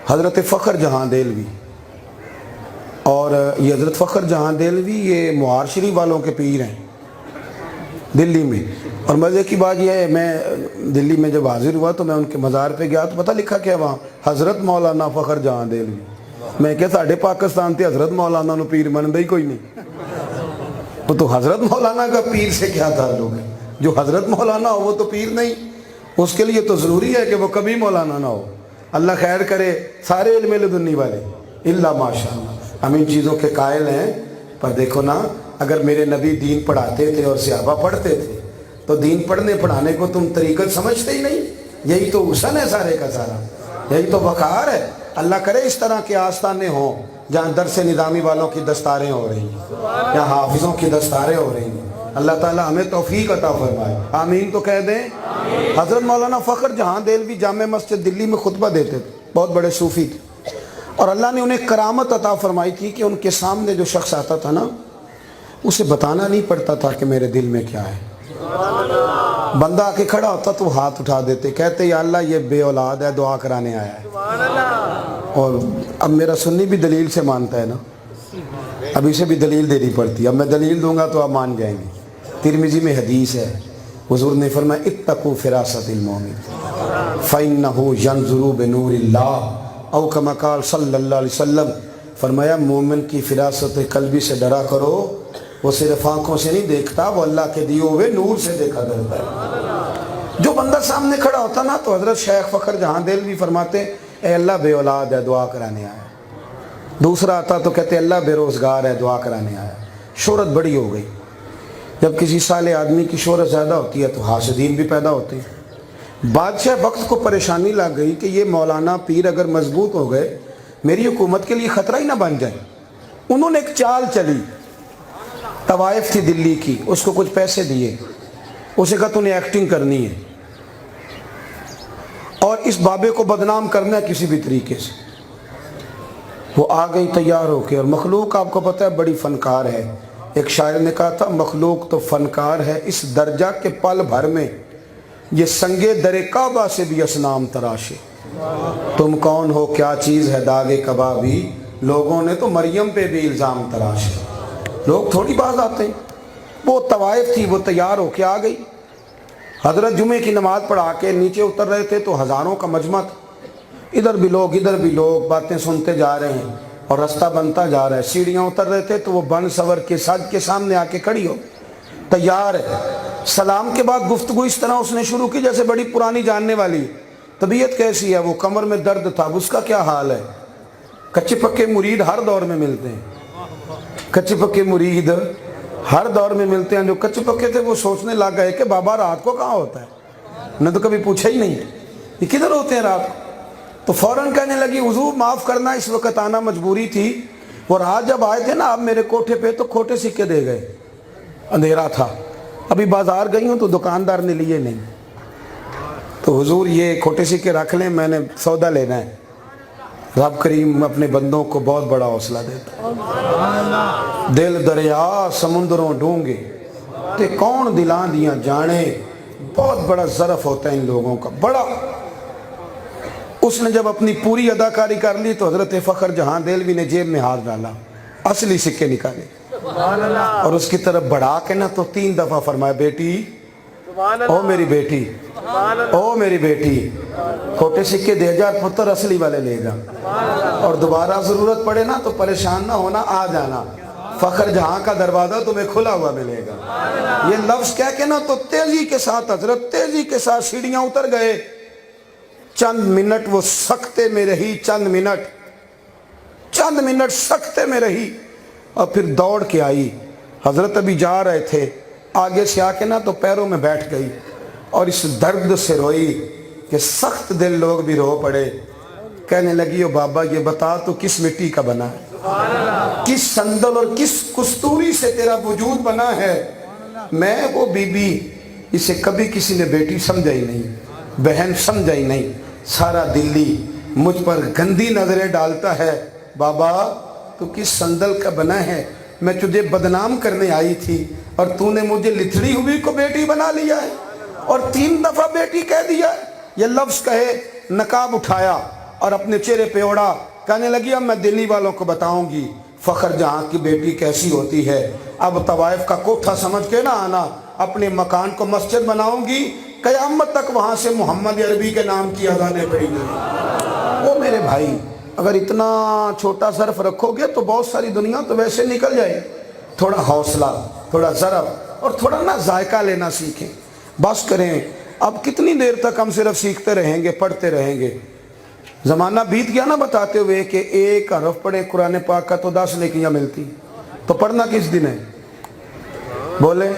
حضرت فخر جہاں دہلوی، اور یہ حضرت فخر جہاں دہلوی یہ معار شریف والوں کے پیر ہیں دلی میں۔ اور مزے کی بات یہ ہے، میں دلی میں جب حاضر ہوا تو میں ان کے مزار پہ گیا تو پتہ لکھا کیا وہاں، حضرت مولانا فخر جہاں دہلوی۔ میں کہ ساڑھے پاکستان تھے حضرت مولانا نو پیر من ہی کوئی نہیں، تو حضرت مولانا کا پیر سے کیا تعلق ہے؟ جو حضرت مولانا ہو وہ تو پیر نہیں، اس کے لیے تو ضروری ہے کہ وہ کبھی مولانا نہ ہو۔ اللہ خیر کرے سارے علم لدنی والے، اللہ ماشاءاللہ ہم ان چیزوں کے قائل ہیں۔ پر دیکھو نا، اگر میرے نبی دین پڑھاتے تھے اور صحابہ پڑھتے تھے تو دین پڑھنے پڑھانے کو تم طریقت سمجھتے ہی نہیں۔ یہی تو حسن ہے سارے کا سارا، یہی تو وقار ہے۔ اللہ کرے اس طرح کے آستانے ہوں جہاں درس نظامی والوں کی دستاریں ہو رہی ہیں یا حافظوں کی دستاریں ہو رہی ہیں۔ اللہ تعالیٰ ہمیں توفیق عطا فرمائے، آمین تو کہہ دیں۔ حضرت مولانا فخر جہاں دہلوی جامع مسجد دلی میں خطبہ دیتے تھے، بہت بڑے صوفی تھے، اور اللہ نے انہیں کرامت عطا فرمائی تھی کہ ان کے سامنے جو شخص آتا تھا نا، اسے بتانا نہیں پڑتا تھا کہ میرے دل میں کیا ہے۔ بندہ آ کے کھڑا ہوتا تو ہاتھ اٹھا دیتے، کہتے یا اللہ یہ بے اولاد ہے، دعا کرانے آیا ہے۔ اور اب میرا سنی بھی دلیل سے مانتا ہے نا، اب اسے بھی دلیل دینی پڑتی ہے۔ اب میں دلیل دوں گا تو آپ مان جائیں گے۔ ترمذی میں حدیث ہے، حضور نے فرمایا اتقوا فراست المومن فإنہ ینظر بنور اللہ، او کما قال صلی اللہ علیہ وسلم، فرمایا مومن کی فراست قلبی سے ڈرا کرو، وہ صرف آنکھوں سے نہیں دیکھتا، وہ اللہ کے دیے ہوئے نور سے دیکھا کرتا ہے۔ جو بندہ سامنے کھڑا ہوتا نا تو حضرت شیخ فخر جہاں دہلوی فرماتے اے اللہ بے اولاد ہے، دعا کرانے آیا۔ دوسرا آتا تو کہتے اللہ بے روزگار ہے، دعا کرانے آیا۔ شہرت بڑی ہو گئی، جب کسی صالح آدمی کی شہرت زیادہ ہوتی ہے تو حاسدین بھی پیدا ہوتے ہیں۔ بادشاہ وقت کو پریشانی لگ گئی کہ یہ مولانا پیر اگر مضبوط ہو گئے میری حکومت کے لیے خطرہ ہی نہ بن جائے۔ انہوں نے ایک چال چلی، طوائف تھی دلی کی، اس کو کچھ پیسے دیے، اسے کہا تو نے ایکٹنگ کرنی ہے اور اس بابے کو بدنام کرنا ہے کسی بھی طریقے سے۔ وہ آ گئی تیار ہو کے، اور مخلوق آپ کو پتہ ہے بڑی فنکار ہے۔ ایک شاعر نے کہا تھا مخلوق تو فنکار ہے اس درجہ کے پل بھر میں یہ سنگے در کعبہ سے بھی اصنام تراشے۔ تم کون ہو کیا چیز ہے داغ کبابی، لوگوں نے تو مریم پہ بھی الزام تراشے۔ لوگ تھوڑی باز آتے ہیں، وہ طوائف تھی، وہ تیار ہو کے آ گئی۔ حضرت جمعے کی نماز پڑھا کے نیچے اتر رہے تھے تو ہزاروں کا مجمع تھا، ادھر بھی لوگ ادھر بھی لوگ، باتیں سنتے جا رہے ہیں اور رستہ بنتا جا رہا ہے۔ سیڑھیاں اتر رہے تھے تو وہ بن سور کے سج کے سامنے آ کے کھڑی ہو، تیار ہے۔ سلام کے بعد گفتگو اس طرح اس نے شروع کی جیسے بڑی پرانی جاننے والی۔ طبیعت کیسی ہے؟ وہ کمر میں درد تھا، اس کا کیا حال ہے؟ کچے پکے مرید ہر دور میں ملتے ہیں، کچے پکے مرید ہر دور میں ملتے ہیں۔ جو کچے پکے تھے وہ سوچنے لگ گئے کہ بابا رات کو کہاں ہوتا ہے، نے تو کبھی پوچھا ہی نہیں یہ کدھر ہوتے ہیں رات کو۔ تو فوراً کہنے لگی حضور معاف کرنا، اس وقت آنا مجبوری تھی، وہ رات جب آئے تھے نا آپ میرے کوٹھے پہ تو کھوٹے سکے دے گئے، اندھیرا تھا، ابھی بازار گئی ہوں تو دکاندار نے لیے نہیں، تو حضور یہ کھوٹے سکے رکھ لیں، میں نے سودا لینا ہے۔ رب کریم اپنے بندوں کو بہت بڑا حوصلہ دیتا ہے۔ دل دریا سمندروں ڈونگے تے کون دلاں دیاں جانے، بہت بڑا ظرف ہوتا ہے ان لوگوں کا بڑا۔ اس نے جب اپنی پوری اداکاری کر لی تو حضرت فخر جہاں دہلوی نے جیب میں ہاتھ ڈالا، اصلی سکے نکالے اور اس کی طرف بڑھا کے نا تو 3 دفعہ فرمایا بیٹی، او میری بیٹی، او میری بیٹی، کھوٹے سکے دے جا پتر، اصلی والے لے جا، اور دوبارہ ضرورت پڑے نا تو پریشان نہ ہونا، آ جانا، فخر جہاں کا دروازہ تمہیں کھلا ہوا ملے گا۔ یہ لفظ کہہ کے نا تو تیزی کے ساتھ حضرت تیزی کے ساتھ سیڑھیاں اتر گئے۔ چند منٹ وہ سکتے میں رہی، چند منٹ سکتے میں رہی اور پھر دوڑ کے آئی۔ حضرت ابھی جا رہے تھے، آگے سے آ کے نا تو پیروں میں بیٹھ گئی اور اس درد سے روئی کہ سخت دل لوگ بھی رو پڑے۔ کہنے لگی او بابا یہ بتا تو کس مٹی کا بنا ہے، کس صندل اور کس کستوری سے تیرا وجود بنا ہے؟ میں وہ بی بی، اسے کبھی کسی نے بیٹی سمجھا ہی نہیں، بہن سمجھا ہی نہیں، سارا دلی مجھ پر گندی نظریں ڈالتا ہے۔ بابا تو کس صندل کا بنا ہے؟ میں تجھے بدنام کرنے آئی تھی اور تو نے مجھے لتھڑی ہوئی کو بیٹی بنا لیا ہے اور 3 دفعہ بیٹی کہہ دیا۔ یہ لفظ کہے، نقاب اٹھایا، اور اپنے چہرے پہ اوڑا، کہنے لگی اب میں دلی والوں کو بتاؤں گی فخر جہاں کی بیٹی کیسی ہوتی ہے، اب طوائف کا کوٹھا سمجھ کے نہ آنا، اپنے مکان کو مسجد بناؤں گی، قیامت تک وہاں سے محمد عربی کے نام کی اذانیں پڑی جائیں۔ وہ میرے بھائی اگر اتنا چھوٹا ظرف رکھو گے تو بہت ساری دنیا تو ویسے نکل جائے۔ تھوڑا حوصلہ، تھوڑا ضرب اور تھوڑا نا ذائقہ لینا سیکھیں۔ بس کریں، اب کتنی دیر تک ہم صرف سیکھتے رہیں گے، پڑھتے رہیں گے؟ زمانہ بیت گیا نا بتاتے ہوئے کہ ایک حرف پڑھے قرآن پاک کا تو 10 نیکیاں ملتی، تو پڑھنا کس دن ہے؟ بولے